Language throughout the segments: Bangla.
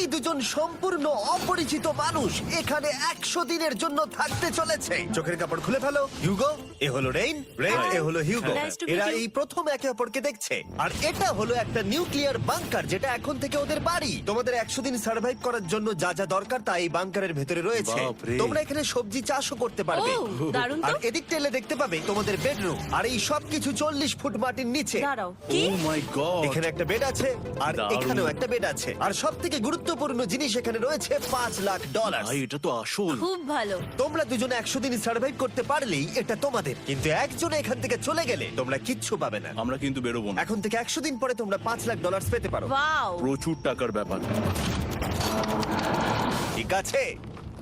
এই দুজন সম্পূর্ণ অপরিচিত মানুষ এখানে 100 দিনের জন্য থাকতে চলেছে। চোখের কাপড় খুলে ফেলো। হিউগো, এ হলো রেইন, এ হলো হিউগো। Nice to meet এরা you. এই প্রথম একে অপরকে দেখছে। আর এটা হলো একটা নিউক্লিয়ার বাংকার, যেটা এখন থেকে ওদের বাড়ি। তোমাদের 100 দিন সার্ভাইভ করার জন্য যা যা দরকার তা এই বাংকারের ভেতরে রয়েছে। বাপরে। তোমরা এখানে সবজি চাষও করতে পারবে। ও, দারুণ তো। আর এদিক টেলে দেখতে পাবে তোমাদের বেডরুম। আর এই সব কিছু 40 ফুট মাটির নিচে। দাঁড়াও, কি? ও মাই গড, এখানে একটা বেড আছে, আর দারুণ। এখানেও একটা বেড আছে। আর সব থেকে গুরুত্বপূর্ণ জিনিস এখানে রয়েছে $5 লাখ। ভাই এটা তো আসল। খুব ভালো। তোমরা দুজনে 100 দিন সার্ভাইভ করতে পারলেই এটা তোমাদের, কিন্তু একজন এখান থেকে চলে গেলে তোমরা কিচ্ছু পাবে না। আমরা কিন্তু বেরোবো না, এখন থেকে 100 দিন পরে তোমরা $5 লাখ পেতে পারো। ওয়াও। প্রচুর টাকার ব্যাপার। ঠিক আছে,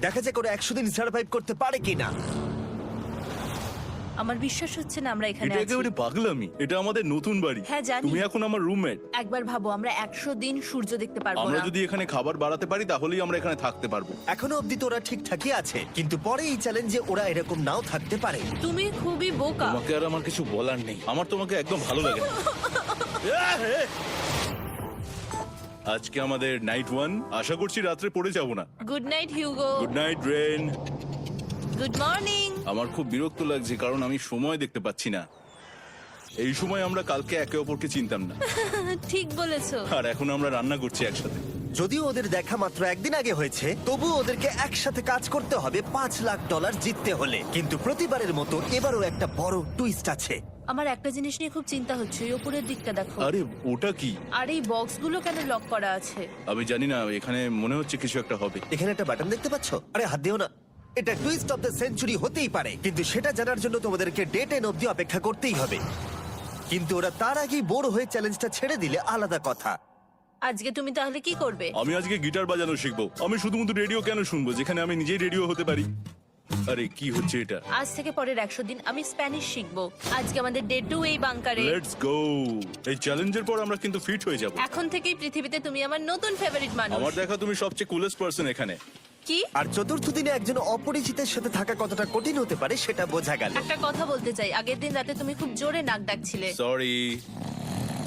দেখা যাক ওরা 100 দিন সার্ভাইভ করতে পারে কিনা। আমার বিশ্বাস হচ্ছে না আমরা এখানে এটা আছি। একেবারে পাগলামি। এটা আমাদের নতুন বাড়ি। হ্যাঁ, জানি। তুমি এখন আমার রুমমেট। একবার ভাবো, আমরা 100 দিন সূর্য দেখতে পারবো আমরা না। যদি এখানে খাবার বাড়াতে পারি তাহলেই আমরা এখানে থাকতে পারবো। এখনো অব্দি তো ওরা ঠিকঠাকই আছে, কিন্তু পরে এই চ্যালেঞ্জে ওরা এরকম নাও থাকতে পারে। তুমি খুবই বোকা। তোমাকে আর আমার কিছু বলার নেই, আমার তোমাকে একদম ভালো লাগে না। আজকে আমাদের নাইট 1, আশা করছি রাত্রে পড়ে যাব না। Good night Hugo. Good night Ren. Good morning. আমার খুব বিরক্ত লাগছে কারণ আমি সময় দেখতে পাচ্ছি না। এই সময় আমরা কালকে একে অপরকে চিনতাম না, ঠিক বলেছো। আর এখন আমরা রান্না করছি একসাথে। যদিও ওদের দেখা মাত্র একদিন আগে হয়েছে, তবু ওদেরকে একসাথে কাজ করতে হবে $5 লাখ জিততে হলে। কিন্তু প্রতিবারের মতো এবারও একটা বড় টুইস্ট আছে। আমার একটা জিনিস নিয়ে খুব চিন্তা হচ্ছে, ওই উপরের দিকটা দেখো। আরে ওটা কি? আর এই বক্সগুলো কেন লক করা আছে? আমি জানি না, এখানে মনে হচ্ছে কিছু একটা হবে। এখানে একটা বাটন দেখতে পাচ্ছ? আরে হাত দিও না। এটা টুইস্ট অফ দ্য সেঞ্চুরি হতেই পারে, কিন্তু সেটা জানার জন্য তোমাদেরকে ডে 10 অব্দি অপেক্ষা করতেই হবে। কিন্তু ওরা তার আগেই বোর হয়ে চ্যালেঞ্জটা ছেড়ে দিলে আলাদা কথা। আজকে তুমি তাহলে কি করবে? আমি আজকে গিটার বাজানো শিখবো। আমি শুধুমাত্র রেডিও কেন শুনবো যেখানে আমি নিজেই রেডিও হতে পারি? আরে কি হচ্ছে এটা? আজ থেকে পরের 100 দিন আমি স্প্যানিশ শিখবো। আজকে আমাদের ডে 2 এই বাংকারে। Let's go. এই চ্যালেঞ্জের পর আমরা কিন্তু ফিট হয়ে যাব। এখন থেকেই পৃথিবীতে তুমি আমার নতুন ফেভারিট মানুষ। আমার দেখা তুমি সবচেয়ে কুলেস্ট পারসন এখানে। কি? আর চতুর্থ দিনে একজন অপরিচিতের সাথে থাকা কতটা কঠিন হতে পারে সেটা বোঝা গেল। একটা কথা বলতে চাই, আগের দিন রাতে তুমি খুব জোরে নাক ডাকছিলে, সরি।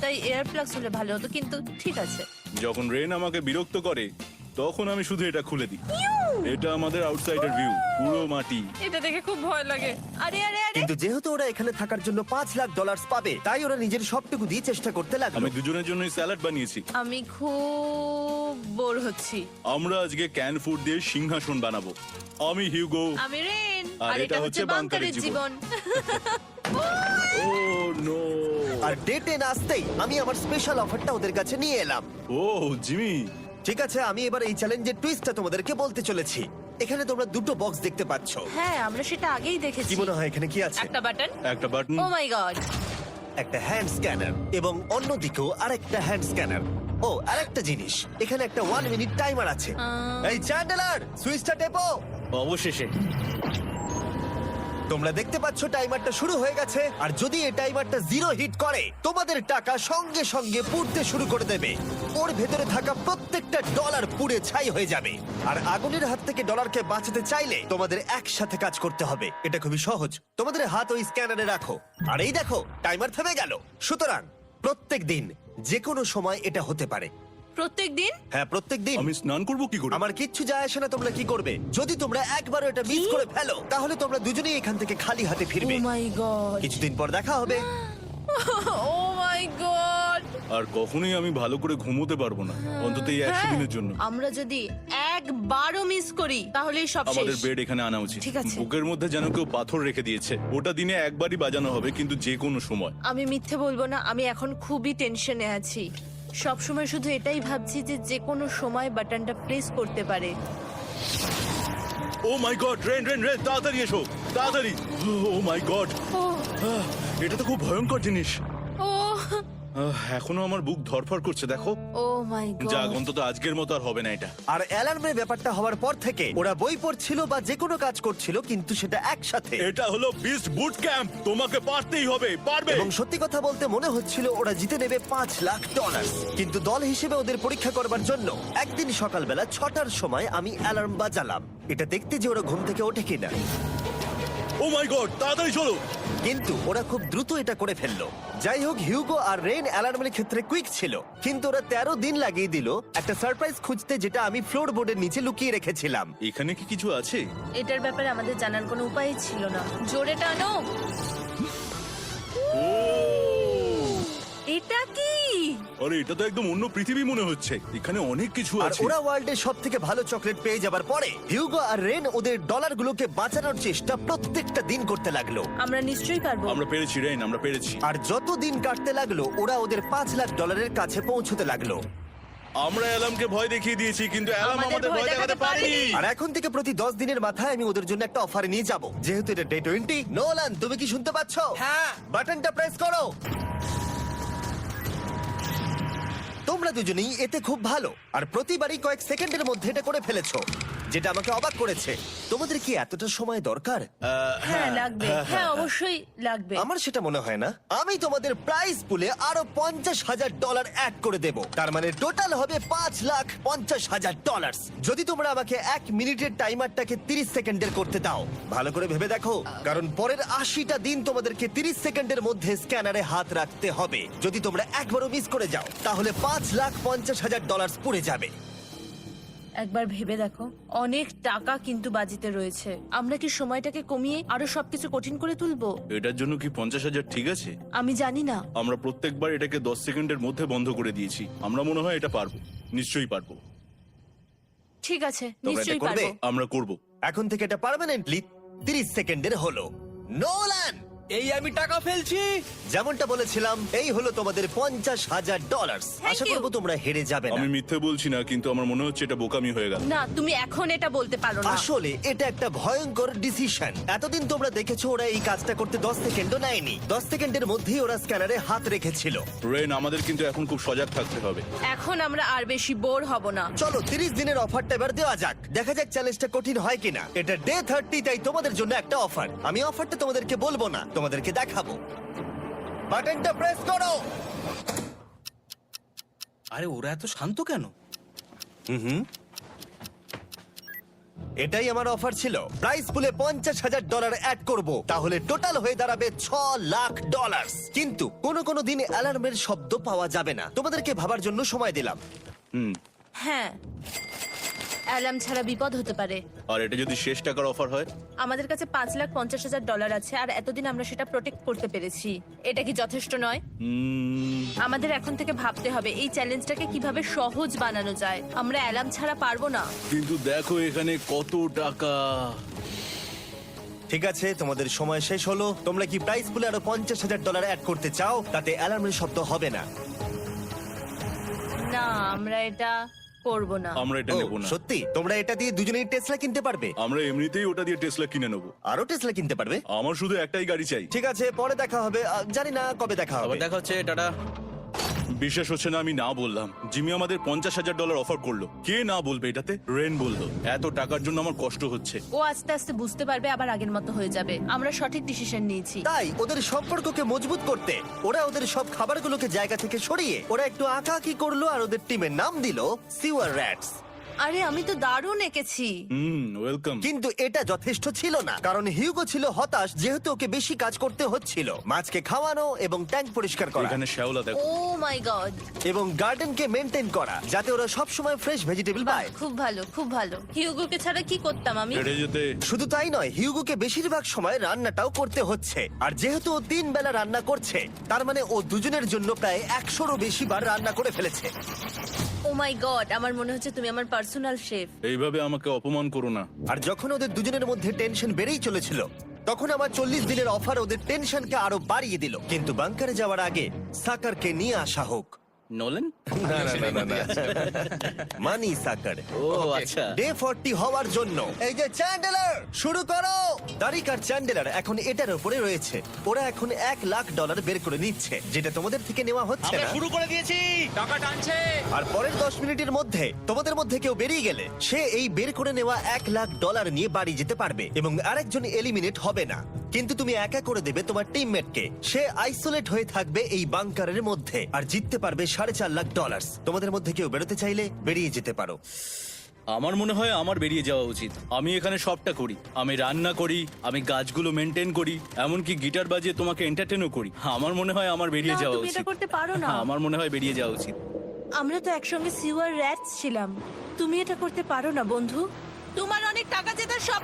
তাই এয়ার প্লাগস হলে ভালো হতো, কিন্তু ঠিক আছে। যখন রেন আমাকে বিরক্ত করে তখন আমি শুধু এটা খুলে দিই। এটা আমাদের আউটসাইডার ভিউ, পুরো মাটি। এটা দেখে খুব ভয় লাগে। আরে আরে আরে, কিন্তু যেহেতু ওরা এখানে থাকার জন্য $5 লাখ পাবে, তাই ওরা নিজের সবটুকু দিয়ে চেষ্টা করতে লাগলো। আমি দুজনের জন্যই স্যালাড বানিয়েছি। আমি খুব বোর হচ্ছি। আমরা আজকে ক্যান ফুড দিয়ে সিংহাসন বানাবো। আমি হিউগো। আমি রেন, আর আর এটা হচ্ছে বাংকারের জীবন। ও নো। আর ডে 10 আসতেই আমি আমার স্পেশাল অফারটা ওদের কাছে নিয়ে এলাম। ও জিমি। ঠিক আছে, আমি এবার এই চ্যালেঞ্জের টুইস্টটা তোমাদেরকে বলতে চলেছি। এখানে তোমরা দুটো বক্স দেখতে পাচ্ছ। হ্যাঁ, আমরা সেটা আগেই দেখেছি। কি মনে হয় এখানে কি আছে? একটা বাটন। একটা বাটন। ও মাই গড। একটা হ্যান্ড স্ক্যানার, এবং অন্যদিকেও আরেকটা হ্যান্ড স্ক্যানার। ও, আরেকটা জিনিস, এখানে একটা 1 মিনিট টাইমার আছে। এই চ্যান্ডেলার, সুইচটা টেপো। অবশেষে। তোমরা দেখতে পাচ্ছ টাইমারটা শুরু হয়ে গেছে, আর যদি এই টাইমারটা 0 হিট করে তোমাদের টাকা সঙ্গে সঙ্গে পুড়তে শুরু করে দেবে। ওর ভেতরে থাকা প্রত্যেকটা ডলার পুড়ে ছাই হয়ে যাবে। আর আগুনের হাত থেকে ডলারকে বাঁচাতে চাইলে তোমাদের একসাথে কাজ করতে হবে। এটা খুবই সহজ। তোমাদের হাত ওই স্ক্যানারে রাখো, আর এই দেখো টাইমার থেমে গেল। সুতরাং প্রত্যেক দিন যে কোনো সময় এটা হতে পারে। প্রত্যেক দিন? হ্যাঁ, প্রত্যেক দিন। আমি স্নান করব কি করে? আমার কিচ্ছু যায় আসে না তোমরা কি করবে। যদি তোমরা একবারও এটা মিস করে ফেলো, তাহলে তোমরা দুজনেই এখান থেকে খালি হাতে ও ফিরবে। মাই গড। কিছুদিন পর দেখা হবে। ও মাই গড। আর কখনোই আমি ভালো করে ঘুমোতে পারবো না, অন্তত এই 100 দিনের জন্য। আমরা যদি একবারও মিস করি তাহলে সব আমাদের শেষ। বেড এখানে আনা উচিত। ঠিক আছে। বুকের মধ্যে যেন কেউ পাথর রেখে দিয়েছে। ওটা দিনে একবারই বাজানো হবে, কিন্তু যে কোনো সময়। আমি মিথ্যে বলবো না, আমি এখন খুবই টেনশনে আছি। সব সময় শুধু এটাই ভাবছি যে যে কোনো সময় বাটনটা প্রেস করতে পারে। ও মাই গড, রেন রেন রেন, তাড়াতাড়ি এসো, তাড়াতাড়ি। ও মাই গড, ও এটা তো খুব ভয়ঙ্কর জিনিস। ও এখনো আমার বুক ধরফর করছে, দেখো। ও মাই যাক, গড। অন্তত আজকের মতো আর হবে না এটা। আর অ্যালার্মের ব্যাপারটা হওয়ার পর থেকে ওরা বই পড়ছিল বা যে কোনো কাজ করছিল, কিন্তু সেটা একসাথে। এটা হলো বিস্ট বুট ক্যাম্প, তোমাকে পারতেই হবে, পারবে। এবং সত্যি কথা বলতে মনে হচ্ছিল ওরা জিতে নেবে $5 লাখ। কিন্তু দল হিসেবে ওদের পরীক্ষা করবার জন্য একদিন সকালবেলা 6টার সময় আমি অ্যালার্ম বাজালাম, এটা দেখতে যে ওরা ঘুম থেকে ওঠে কিনা। ও মাই গড, তাড়াতাড়ি চলো। কিন্তু ওরা খুব দ্রুত এটা করে ফেললো। যাই হোক, হিউগো আর রেন অ্যালার্মের ক্ষেত্রে কুইক ছিল, কিন্তু ওরা 13 দিন লাগিয়ে দিল একটা সারপ্রাইজ খুঁজতে, যেটা আমি ফ্লোর বোর্ডের নিচে লুকিয়ে রেখেছিলাম। এখানে কি কিছু আছে? এটার ব্যাপারে আমাদের জানার কোনো উপায়ই ছিল না। জোরে টানো। এটা কি? আরে এটা তো একদম অন্য পৃথিবী মনে হচ্ছে, এখানে অনেক কিছু আর আছে। ওরা ওয়ার্ল্ডের সব থেকে ভালো চকলেট পেয়ে যাবার পরে হিউগো আর রেন ওদের ডলারগুলোকে বাঁচানোর চেষ্টা প্রত্যেকটা দিন করতে লাগলো। আমরা নিশ্চয়ই পারবো। আমরা পেরেছি রেন, আমরা পেরেছি। আর যত দিন কাটতে লাগলো, ওরা ওদের $5,00,000 কাছে পৌঁছতে লাগলো। আমরা অ্যালামকে ভয় দেখিয়ে দিয়েছি, কিন্তু অ্যালাম আমাদের ভয় দেখাতে পারেনি। আর এখন থেকে প্রতি 10 দিনের মাথায় আমি ওদের জন্য একটা অফার নিয়ে যাব, যেহেতু এটা ডে 20। নোলান, তুমি কি শুনতে পাচ্ছ? হ্যাঁ। বাটনটা প্রেস করো। তোমরা দুজনেই এতে খুব ভালো, আর প্রতিবারই কয়েক সেকেন্ডের মধ্যে এটা করে ফেলেছো, যেটা আমাকে অবাক করেছে। তোমাদের কি এতটা সময় দরকার? হ্যাঁ লাগবে, হ্যাঁ অবশ্যই লাগবে। আমার সেটা মনে হয় না। আমি তোমাদের প্রাইস পুলে আরো $50,000 অ্যাড করে দেব, তার মানে টোটাল হবে $5,50,000। যদি তোমরা আমাকে 1 মিনিটের টাইমারটাকে 30 সেকেন্ডের করতে দাও। ভালো করে ভেবে দেখো, কারণ পরের 80টা দিন তোমাদেরকে 30 সেকেন্ডের মধ্যে স্ক্যানারে হাত রাখতে হবে। যদি তোমরা একবারও মিস করে যাও, তাহলে $5,50,000 পুড়ে যাবে। একবার ভেবে দেখো, অনেক টাকা কিন্তু বাজিতে রয়েছে। আমরা কি সময়টাকে কমিয়ে আরো সবকিছু কঠিন করে তুলবো? এটার জন্য কি 50,000 ঠিক আছে? আমি জানি না। আমরা প্রত্যেকবার এটাকে 10 সেকেন্ডের মধ্যে বন্ধ করে দিয়েছি। আমরা মনে হয় এটা পারবো, নিশ্চয়ই পারবো। ঠিক আছে, এটা নিশ্চয়ই করবে? পারবো। আমরা করব। এখন থেকে এটা পার্মানেন্টলি 30 সেকেন্ডের হলো। নোলান, এই আমি টাকা ফেলছি। যেমনটা বলেছিলাম, এই হলো তোমাদের $50,000। Thank Asha you. করবো তোমরা হেরে যাবে না। আমি মিথ্যে বলছি না, কিন্তু আমার মনে হচ্ছে এটা বোকামি হয়ে গেল। না, তুমি এখন এটা বলতে পারো না। আসলে এটা একটা ভয়ঙ্কর ডিসিশন। এতদিন তোমরা দেখেছো ওরা এই কাজটা করতে 10 সেকেন্ডও নেয়নি। 10 সেকেন্ডের মধ্যেই ওরা স্ক্যানারে হাত রেখেছিল। রেন, আমাদের কিন্তু এখন খুব সজাগ থাকতে হবে। এখন আমরা আর বেশি বোর হব না। চলো 30 দিনের অফারটা এবার দেওয়া যাক, দেখা যাক চ্যালেঞ্জটা কঠিন হয় কিনা। এটা ডে 30, তাই তোমাদের জন্য একটা অফার। আমি অফারটা তোমাদেরকে বলবো না, তোমাদেরকে দেখাবো। বাটনটা প্রেস করো। আরে ওরা এত শান্ত কেন? এটাই আমার অফার ছিল। প্রাইস পুলে $50,000 অ্যাড করব, তাহলে টোটাল হয়ে দাঁড়াবে $6,00,000। কিন্তু কোনো দিন অ্যালার্মের শব্দ পাওয়া যাবে না। তোমাদেরকে ভাবার জন্য সময় দিলাম। হ্যাঁ, অ্যালার্ম ছাড়া বিপদ হতে পারে। আর এটা যদি শেষ টাকার অফার হয়? আমাদের কাছে $5,50,000 আছে, আর এতদিন আমরা সেটা প্রোটেক্ট করতে পেরেছি। এটা কি যথেষ্ট নয়? আমাদের এখন থেকে ভাবতে হবে এই চ্যালেঞ্জটাকে কিভাবে সহজ বানানো যায়। আমরা অ্যালার্ম ছাড়া পারবো না। কিন্তু দেখো এখানে কত টাকা। ঠিক আছে, তোমাদের সময় শেষ হলো। তোমরা কি প্রাইস পুলে আরো $50,000 অ্যাড করতে চাও? তাতে অ্যালার্মের শব্দ হবে না। না, আমরা এটা করব না। আমরা এটা ও, নেব না। সত্যি? তোমরা এটা দিয়ে দুজনেই টেসলা কিনতে পারবে? আমরা এমনিতেই ওটা দিয়ে টেসলা কিনে নেব। আরো টেসলা কিনতে পারবে? আমার শুধু একটাই গাড়ি চাই। ঠিক আছে, পরে দেখা হবে। জানি না কবে দেখা হবে। আবার দেখা হচ্ছে, টাটা। বিশ্বাস হচ্ছে না আমি না বললাম। জিমি আমাদের $50,000 অফার করলো। কে না বলবে এটাতে? রেন বললো। এত টাকার জন্য আমার কষ্ট হচ্ছে। ও আস্তে আস্তে বুঝতে পারবে, আবার আগের মতো হয়ে যাবে। আমরা সঠিক ডিসিশন নিয়েছি। তাই ওদের সম্পর্ককে মজবুত করতে ওরা ওদের সব খাবারগুলোকে জায়গা থেকে সরিয়ে ওরা একটু আঁকাআঁকি করলো, আর ওদের টিমের নাম দিল সিওয়ার র্যাটস। আরে আমি তো দারুণ এঁকেছি। ওয়েলকাম। কিন্তু এটা যথেষ্ট ছিল না, কারণ হিউগো ছিল হতাশ, যেহেতু ওকে বেশি কাজ করতে হচ্ছিল। মাছকে খাওয়ানো এবং ট্যাঙ্ক পরিষ্কার করা এখানে শ্যাওলা দেখো। ও মাই গড, এবং গার্ডেনকে মেনটেন করা, যাতে ওরা সব সময় ফ্রেশ ভেজিটেবল পায়। খুব ভালো, খুব ভালো। হিউগোকে ছাড়া কি করতাম আমি? হেরে যেতে। শুধু তাই নয়, হিউগোকে বেশিরভাগ সময় রান্নাটাও করতে হচ্ছে। আর যেহেতু ও 3 বেলা রান্না করছে, তার মানে ও দুজনের জন্য প্রায় 100-রও বেশি বার রান্না করে ফেলেছে। ও মাই গড, আমার মনে হচ্ছে তুমি আমার পার্সোনাল শেফ। এইভাবে আমাকে অপমান করো না। আর যখন ওদের দুজনের মধ্যে টেনশন বেড়েই চলেছিল, তখন আমার 40 দিনের অফার ওদের টেনশনকে আরো বাড়িয়ে দিল। কিন্তু বাংকারে যাওয়ার আগে সাকারকে নিয়ে আসা হোক। নোলেন? মানি সাকার। ও আচ্ছা। ডে 40 হওয়ার জন্য এই যে চ্যান্ডেলার শুরু করো। তারিক আর চ্যান্ডেলার এখন এটার উপরে রয়েছে। ওরা এখন $1,00,000 বের করে নিচ্ছে, যেটা তোমাদের থেকে নেওয়া হচ্ছে আমরা না। শুরু করে দিয়েছি, টাকা টানছে। আর পরের 10 মিনিটের মধ্যে তোমাদের মধ্যে কেউ বেরিয়ে গেলে সে এই বের করে নেওয়া $1,00,000 নিয়ে বাড়ি যেতে পারবে, এবং আরেকজন এলিমিনেট হবে না। কিন্তু তুমি একা করে দেবে তোমার টিমমেটকে। সে আইসোলেট হয়ে থাকবে এই বাংকারের মধ্যে, আর জিততে পারবে $4.5 লাখ। তোমাদের মধ্যে কেউ বেরোতে চাইলে বেরিয়ে যেতে পারো। আমার মনে হয় আমার বেরিয়ে যাওয়া উচিত। আমি এখানে সবটা করি, আমি রান্না করি, আমি গাছগুলো মেনটেন করি, এমনকি গিটার বাজিয়ে তোমাকে এন্টারটেনও করি। আমার মনে হয় আমার বেরিয়ে না, যাওয়া তুমি এটা উচিত। করতে পারো না। আমার মনে হয় বেরিয়ে যাওয়া উচিত। আমরা তো একসঙ্গে সিওয়ার র্যাটস ছিলাম। তুমি এটা করতে পারো না বন্ধু। তোমার অনেক টাকা জেতার সব